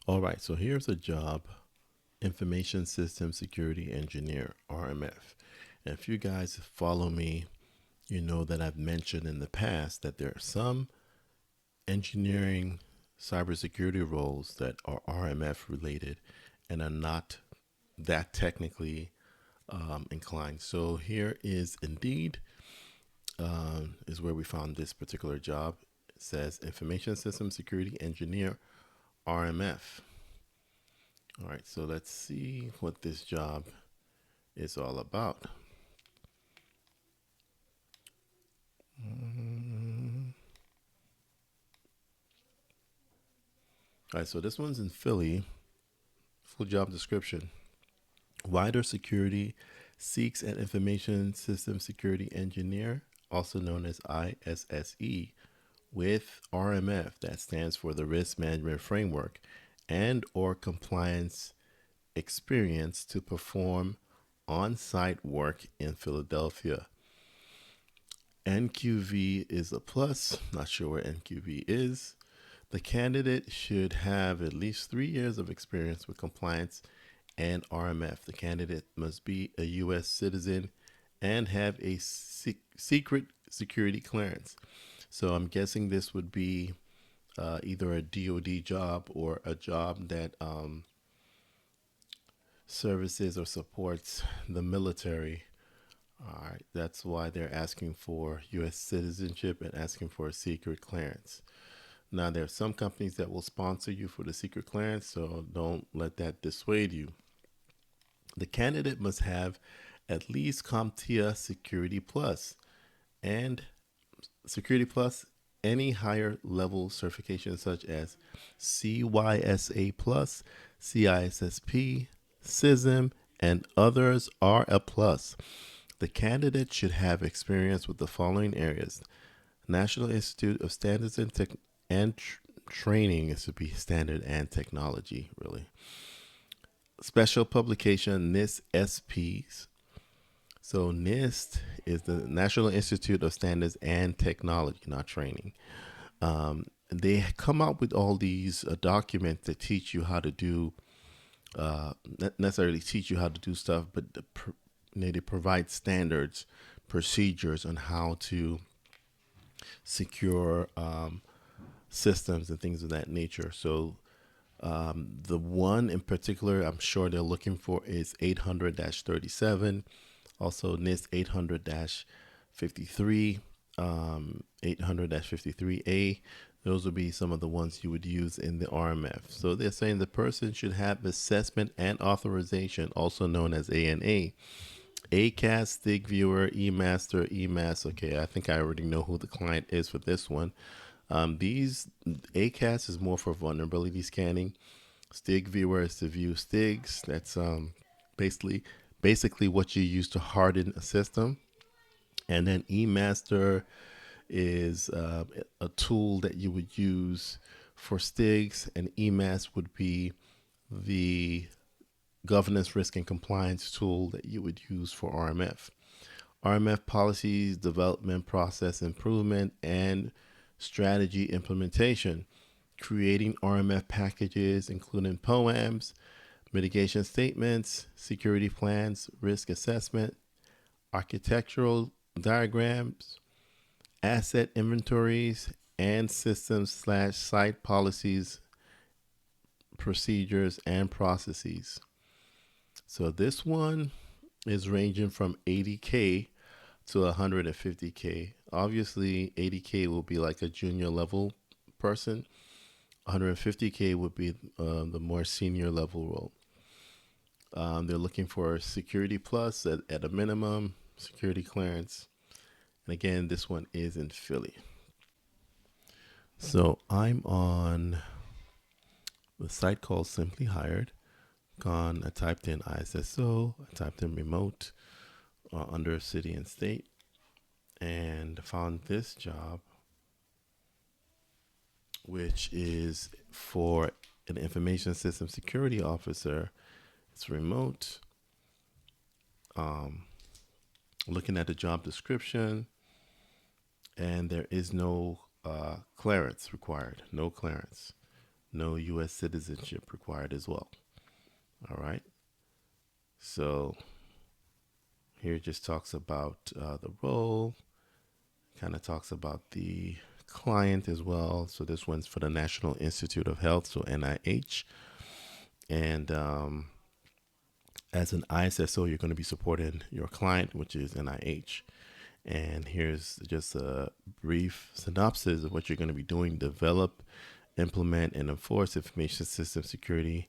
All right, so here's a job, Information System Security Engineer, RMF. And if you guys follow me, you know that I've mentioned in the past that there are some engineering cybersecurity roles that are RMF related and are not that technically inclined. So here is Indeed, is where we found this particular job. It says Information System Security Engineer, RMF. All right, so let's see what this job is all about. All right, so this one's in Philly. Full job description. Wider security seeks an information system security engineer, also known as ISSE, with RMF, that stands for the Risk Management Framework, and or compliance experience to perform on-site work in Philadelphia. NQV is a plus. Not sure where NQV is. The candidate should have at least 3 years of experience with compliance and RMF. The candidate must be a U.S. citizen and have a secret security clearance. So I'm guessing this would be either a DoD job or a job that services or supports the military. All right, that's why they're asking for U.S. citizenship and asking for a secret clearance. Now, there are some companies that will sponsor you for the secret clearance, so don't let that dissuade you. The candidate must have at least CompTIA Security Plus and Security Plus any higher level certification such as CYSA Plus, CISSP, CISM, and others are a plus. The candidate should have experience with the following areas: National Institute of Standards and Training. It should be standard and technology, really. Special publication NIST SPs. So NIST is the National Institute of Standards and Technology, not training. They come out with all these documents that teach you how to do, not necessarily teach you how to do stuff, but they provide standards, procedures on how to secure systems and things of that nature. So the one in particular I'm sure they're looking for is 800-37, also NIST 800-53, 800-53A. Those would be some of the ones you would use in the RMF. So they're saying the person should have assessment and authorization, also known as ANA. ACAS, STIG Viewer, eMaster, eMass. Okay, I think I already know who the client is for this one. These ACAS is more for vulnerability scanning. STIG Viewer is to view STIGs. That's basically what you use to harden a system. And then eMaster is a tool that you would use for STIGs, and eMass would be the governance, risk, and compliance tool that you would use for RMF. RMF policies, development, process improvement, and strategy implementation. Creating RMF packages, including POAMs, mitigation statements, security plans, risk assessment, architectural diagrams, asset inventories, and systems/site policies, procedures, and processes. So this one is ranging from 80K to 150K. Obviously, 80K will be like a junior level person. 150K would be the more senior level role. They're looking for security plus at a minimum, security clearance. And again, this one is in Philly. So I'm on the site called Simply Hired. I typed in ISSO, I typed in remote under city and state, and found this job, which is for an information system security officer. It's remote. Looking at the job description, and there is no clearance required. No clearance. no U.S. citizenship required as well. All right. So here it just talks about the role, kind of talks about the client as well. So this one's for the National Institute of Health, so NIH. And as an ISSO, you're going to be supporting your client, which is NIH. And here's just a brief synopsis of what you're going to be doing: develop, implement, and enforce information system security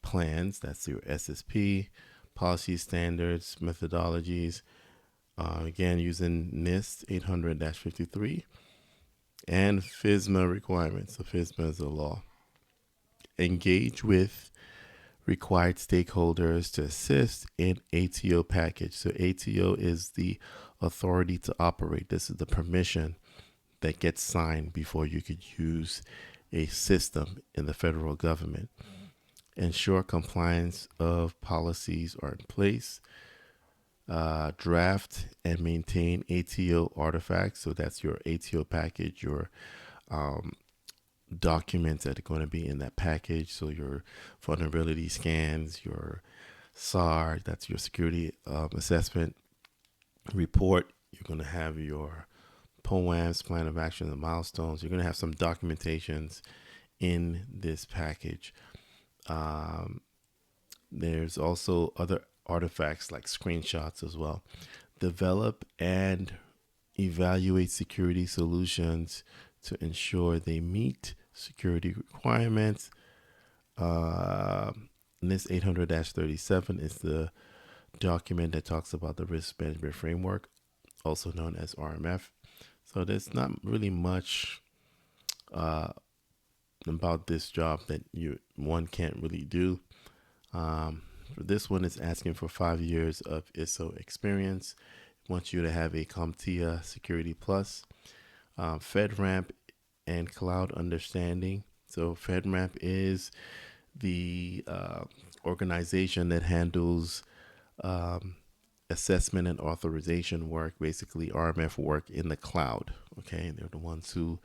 plans. That's your SSP, policy standards, methodologies. Again, using NIST 800-53 and FISMA requirements. So FISMA is a law. Engage with required stakeholders to assist in ATO package. So ATO is the authority to operate. This is the permission that gets signed before you could use a system in the federal government. Ensure compliance of policies are in place. Draft and maintain ATO artifacts. So that's your ATO package, your documents that are going to be in that package. So your vulnerability scans, your SAR, that's your security assessment report. You're going to have your POAMs, plan of action and milestones. You're going to have some documentations in this package. There's also other artifacts like screenshots as well. Develop and evaluate security solutions to ensure they meet security requirements. NIST 800-37 is the document that talks about the risk management framework, also known as RMF. So there's not really much about this job that one can't really do. For this one, it's asking for 5 years of ISSO experience. It wants you to have a CompTIA Security Plus, FedRAMP, and cloud understanding. So FedRAMP is the organization that handles assessment and authorization work, basically RMF work in the cloud. Okay, they're the ones who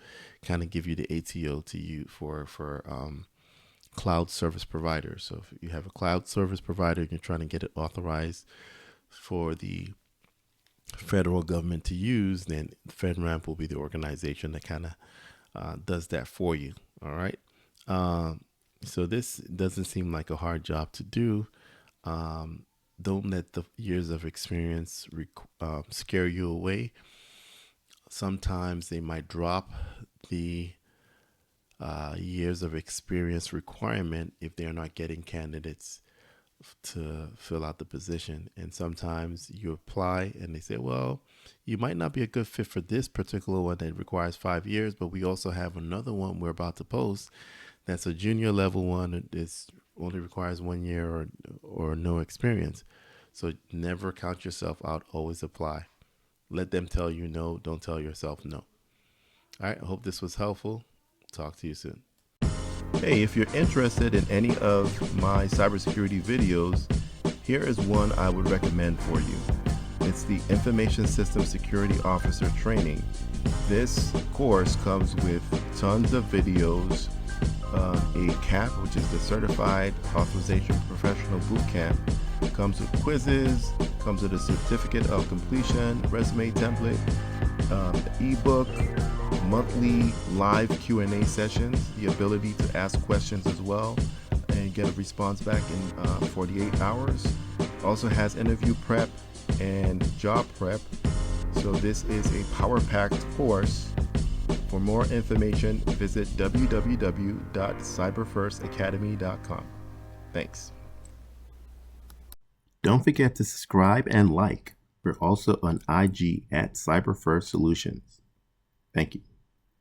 kind of give you the ATO to you for cloud service providers. So if you have a cloud service provider and you're trying to get it authorized for the federal government to use, then FedRAMP will be the organization that kind of does that for you. All right. So this doesn't seem like a hard job to do. Don't let the years of experience scare you away. Sometimes they might drop the years of experience requirement if they're not getting candidates to fill out the position. And sometimes you apply and they say, well, you might not be a good fit for this particular one that requires 5 years, but we also have another one we're about to post that's a junior level one that only requires 1 year or no experience. So never count yourself out, always apply. Let them tell you no, don't tell yourself no. All right, I hope this was helpful. Talk to you soon. Hey, if you're interested in any of my cybersecurity videos, here is one I would recommend for you. It's the Information System Security Officer Training. This course comes with tons of videos, a CAP, which is the Certified Authorization Professional Boot Camp. It comes with quizzes, comes with a certificate of completion, resume template, ebook, monthly live Q&A sessions, the ability to ask questions as well and get a response back in 48 hours. Also has interview prep and job prep. So this is a power-packed course. For more information, visit www.cyberfirstacademy.com. Thanks. Don't forget to subscribe and like. We're also on IG at CyberFirst Solutions. Thank you.